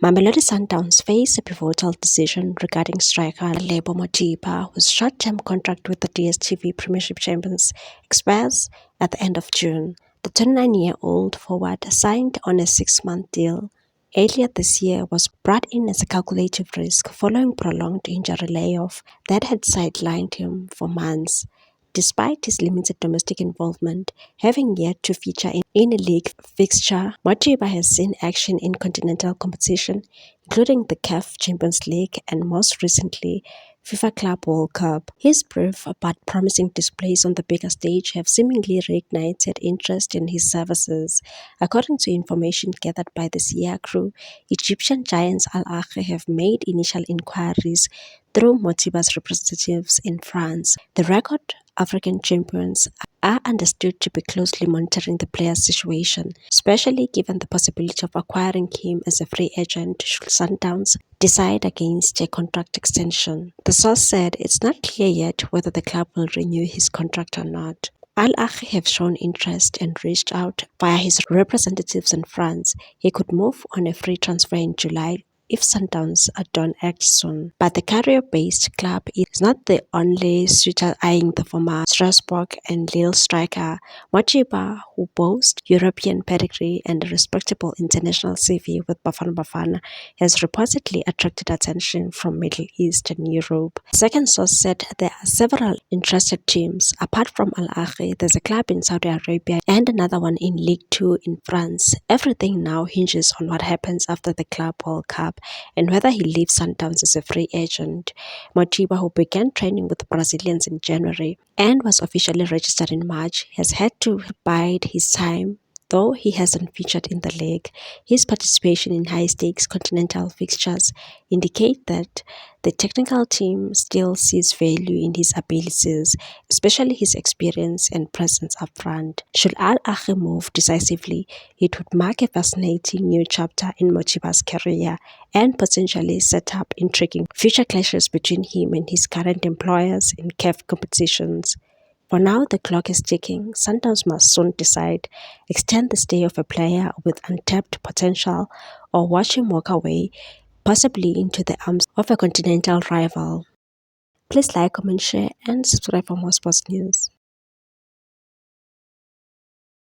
Mamelodi Sundowns face a pivotal decision regarding striker Lebo Mothiba, whose short-term contract with the DStv Premiership Champions expires at the end of June. The 29-year-old forward, signed on a 6-month deal earlier this year, was brought in as a calculated risk following prolonged injury layoff that had sidelined him for months. Despite his limited domestic involvement, having yet to feature in a league fixture, Mothiba has seen action in continental competition, including the CAF Champions League and most recently, FIFA Club World Cup. His brief but promising displays on the bigger stage have seemingly reignited interest in his services. According to information gathered by the SIA crew, Egyptian giants Al Ahly have made initial inquiries through Mothiba's representatives in France. The record African champions are understood to be closely monitoring the player's situation, especially given the possibility of acquiring him as a free agent should Sundowns decide against a contract extension. The source said it's not clear yet whether the club will renew his contract or not. Al Ahly have shown interest and reached out via his representatives in France. He could move on a free transfer in July if Sundowns don't act soon. But the Cairo-based club is not the only suitor eyeing the former Strasbourg and Lille striker. Mothiba, who boasts European pedigree and a respectable international CV with Bafana Bafana, has reportedly attracted attention from Middle East and Europe. A second source said there are several interested teams. Apart from Al Ahly, there's a club in Saudi Arabia and another one in Ligue 2 in France. Everything now hinges on what happens after the Club World Cup and whether he leaves Sundowns as a free agent. Mothiba, who began training with the Brazilians in January and was officially registered in March, has had to bide his time. Though he hasn't featured in the league, his participation in high-stakes continental fixtures indicate that the technical team still sees value in his abilities, especially his experience and presence up front. Should Al Ahly move decisively, it would mark a fascinating new chapter in Mothiba's career and potentially set up intriguing future clashes between him and his current employers in CAF competitions. For now, the clock is ticking. Sundowns must soon decide, extend the stay of a player with untapped potential or watch him walk away, possibly into the arms of a continental rival. Please like, comment, share and subscribe for more sports news.